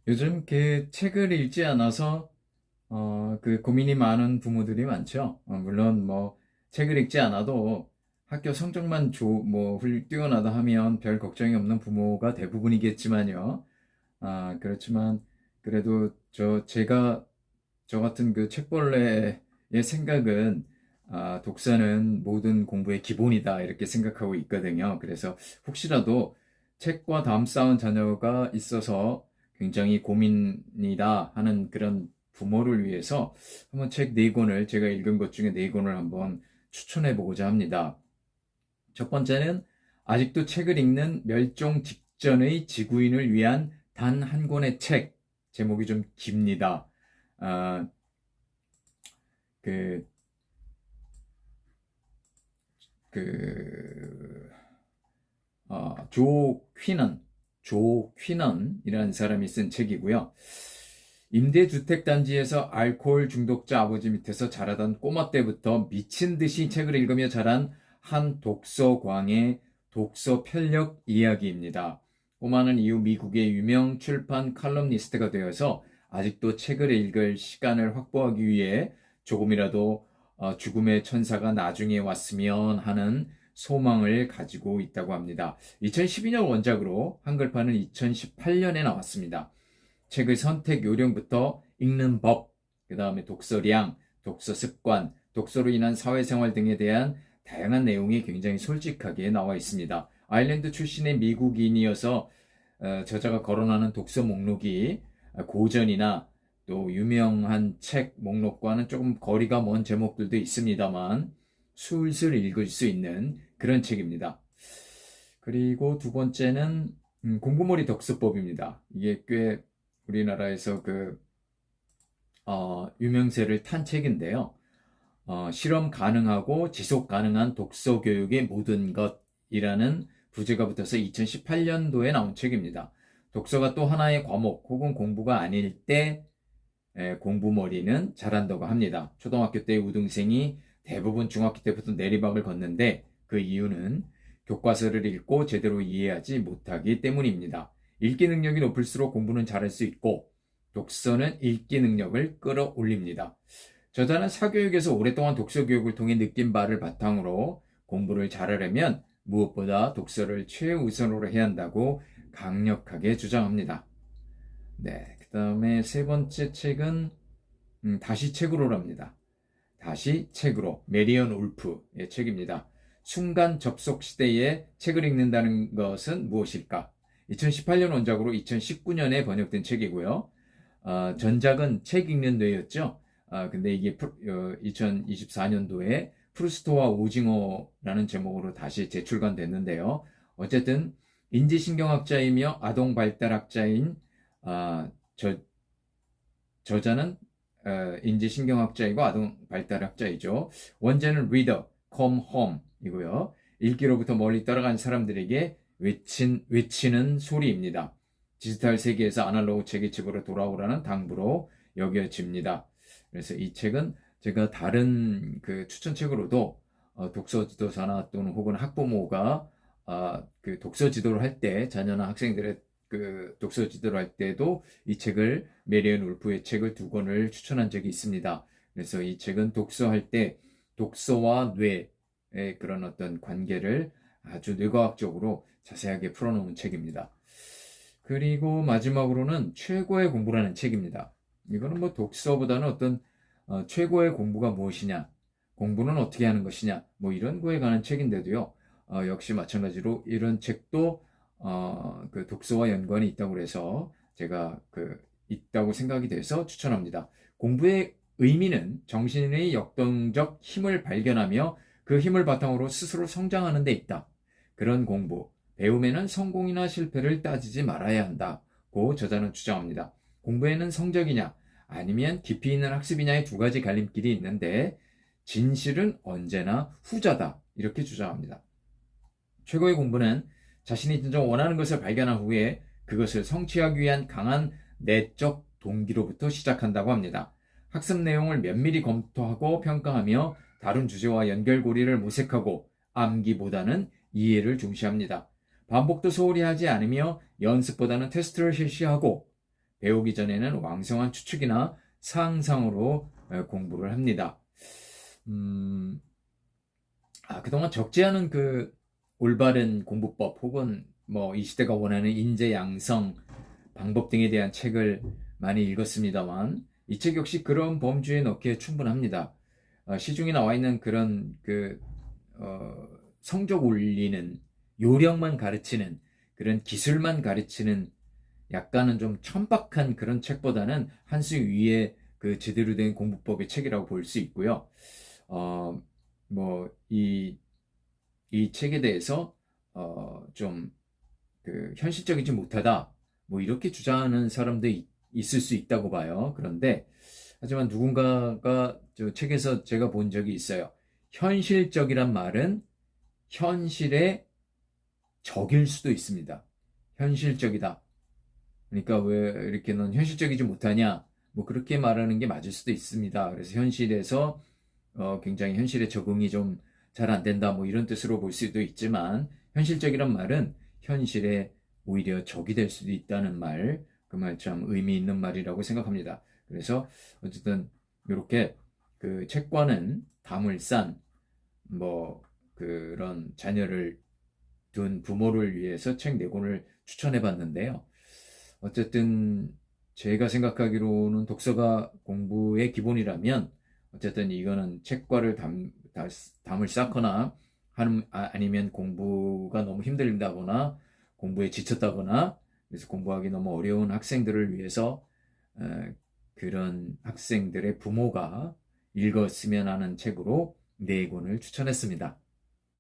요즘 그 책을 읽지 않아서 그 고민이 많은 부모들이 많죠. 물론 뭐 책을 읽지 않아도 학교 성적만 뛰어나다 하면 별 걱정이 없는 부모가 대부분이겠지만요. 그렇지만 그래도 저 같은 그 책벌레의 생각은 독서는 모든 공부의 기본이다 이렇게 생각하고 있거든요. 그래서 혹시라도 책과 담 쌓은 자녀가 있어서 굉장히 고민이다 하는 그런 부모를 위해서 한번 책 네 권을 제가 읽은 것 중에 네 권을 한번 추천해 보고자 합니다. 첫 번째는 아직도 책을 읽는 멸종 직전의 지구인을 위한 단 한 권의 책. 제목이 좀 깁니다. 아, 그, 그, 조 퀴넌이라는 사람이 쓴 책이고요. 임대주택단지에서 알코올 중독자 아버지 밑에서 자라던 꼬마 때부터 미친 듯이 책을 읽으며 자란 한 독서광의 독서 편력 이야기입니다. 꼬마는 이후 미국의 유명 출판 칼럼니스트가 되어서 아직도 책을 읽을 시간을 확보하기 위해 조금이라도 죽음의 천사가 나중에 왔으면 하는 소망을 가지고 있다고 합니다. 2012년 원작으로 한글판은 2018년에 나왔습니다. 책의 선택 요령부터 읽는 법, 그 다음에 독서량, 독서 습관, 독서로 인한 사회생활 등에 대한 다양한 내용이 굉장히 솔직하게 나와 있습니다. 아일랜드 출신의 미국인이어서 저자가 거론하는 독서 목록이 고전이나 또 유명한 책 목록과는 조금 거리가 먼 제목들도 있습니다만 술술 읽을 수 있는 그런 책입니다. 그리고 두 번째는 공부머리 독서법입니다. 이게 꽤 우리나라에서 유명세를 탄 책인데요. 실험 가능하고 지속 가능한 독서 교육의 모든 것이라는 부제가 붙어서 2018년도에 나온 책입니다. 독서가 또 하나의 과목 혹은 공부가 아닐 때 공부머리는 잘한다고 합니다. 초등학교 때 우등생이 대부분 중학교 때부터 내리막을 걷는데 그 이유는 교과서를 읽고 제대로 이해하지 못하기 때문입니다. 읽기 능력이 높을수록 공부는 잘할 수 있고 독서는 읽기 능력을 끌어올립니다. 저자는 사교육에서 오랫동안 독서 교육을 통해 느낀 바를 바탕으로 공부를 잘하려면 무엇보다 독서를 최우선으로 해야 한다고 강력하게 주장합니다. 네, 그 다음에 세 번째 책은 다시 책으로랍니다. 다시 책으로 메리언 울프의 책입니다. 순간 접속 시대에 책을 읽는다는 것은 무엇일까? 2018년 원작으로 2019년에 번역된 책이고요. 전작은 책 읽는 뇌였죠. 근데 이게 2024년도에 프루스트와 오징어라는 제목으로 다시 재출간됐는데요. 어쨌든 인지신경학자이며 아동발달학자인 저, 저자는 인지신경학자이고 아동발달학자이죠. 원제는 reader, come home 이고요. 읽기로부터 멀리 떨어간 사람들에게 외치는 소리입니다. 디지털 세계에서 아날로그 책의 집으로 돌아오라는 당부로 여겨집니다. 그래서 이 책은 제가 다른 그 추천책으로도 독서 지도사나 또는 혹은 학부모가 그 독서 지도를 할 때 자녀나 학생들의 그 독서 지도를 할 때도 이 책을 메리언 울프의 책을 두 권을 추천한 적이 있습니다. 그래서 이 책은 독서할 때 독서와 뇌의 그런 어떤 관계를 아주 뇌과학적으로 자세하게 풀어놓은 책입니다. 그리고 마지막으로는 최고의 공부라는 책입니다. 이거는 뭐 독서보다는 어떤 최고의 공부가 무엇이냐, 공부는 어떻게 하는 것이냐, 뭐 이런 거에 관한 책인데도요. 역시 마찬가지로 이런 책도 그 독서와 연관이 있다고 해서 제가 있다고 생각이 돼서 추천합니다. 공부의 의미는 정신의 역동적 힘을 발견하며 그 힘을 바탕으로 스스로 성장하는 데 있다. 그런 공부, 배움에는 성공이나 실패를 따지지 말아야 한다고 저자는 주장합니다. 공부에는 성적이냐 아니면 깊이 있는 학습이냐의 두 가지 갈림길이 있는데 진실은 언제나 후자다 이렇게 주장합니다. 최고의 공부는 자신이 진짜 원하는 것을 발견한 후에 그것을 성취하기 위한 강한 내적 동기로부터 시작한다고 합니다. 학습 내용을 면밀히 검토하고 평가하며 다른 주제와 연결고리를 모색하고 암기보다는 이해를 중시합니다. 반복도 소홀히 하지 않으며 연습보다는 테스트를 실시하고 배우기 전에는 왕성한 추측이나 상상으로 공부를 합니다. 그동안 적지 않은 그 올바른 공부법 혹은 뭐 이 시대가 원하는 인재 양성 방법 등에 대한 책을 많이 읽었습니다만 이 책 역시 그런 범주에 넣기에 충분합니다. 시중에 나와 있는 그런 성적 올리는 요령만 가르치는 그런 기술만 가르치는 약간은 좀 천박한 그런 책보다는 한 수 위에 그 제대로 된 공부법의 책이라고 볼 수 있고요. 이 책에 대해서 좀 그 현실적이지 못하다 뭐 이렇게 주장하는 사람도 있을 수 있다고 봐요. 그런데 하지만 누군가가 저 책에서 제가 본 적이 있어요. 현실적이란 말은 현실의 적일 수도 있습니다. 현실적이다. 그러니까 왜 이렇게 넌 현실적이지 못하냐? 뭐 그렇게 말하는 게 맞을 수도 있습니다. 그래서 현실에서 굉장히 현실에 적응이 좀 잘 안 된다. 뭐 이런 뜻으로 볼 수도 있지만 현실적이란 말은 현실에 오히려 적이 될 수도 있다는 말, 그 말 참 의미 있는 말이라고 생각합니다. 그래서 어쨌든 이렇게 그 책과는 담을 싼 뭐 그런 자녀를 둔 부모를 위해서 책 4권을 추천해 봤는데요. 어쨌든 제가 생각하기로는 독서가 공부의 기본이라면 어쨌든 이거는 책과를 담을 쌓거나 아니면 공부가 너무 힘들다거나 공부에 지쳤다거나 그래서 공부하기 너무 어려운 학생들을 위해서 그런 학생들의 부모가 읽었으면 하는 책으로 4권을 추천했습니다.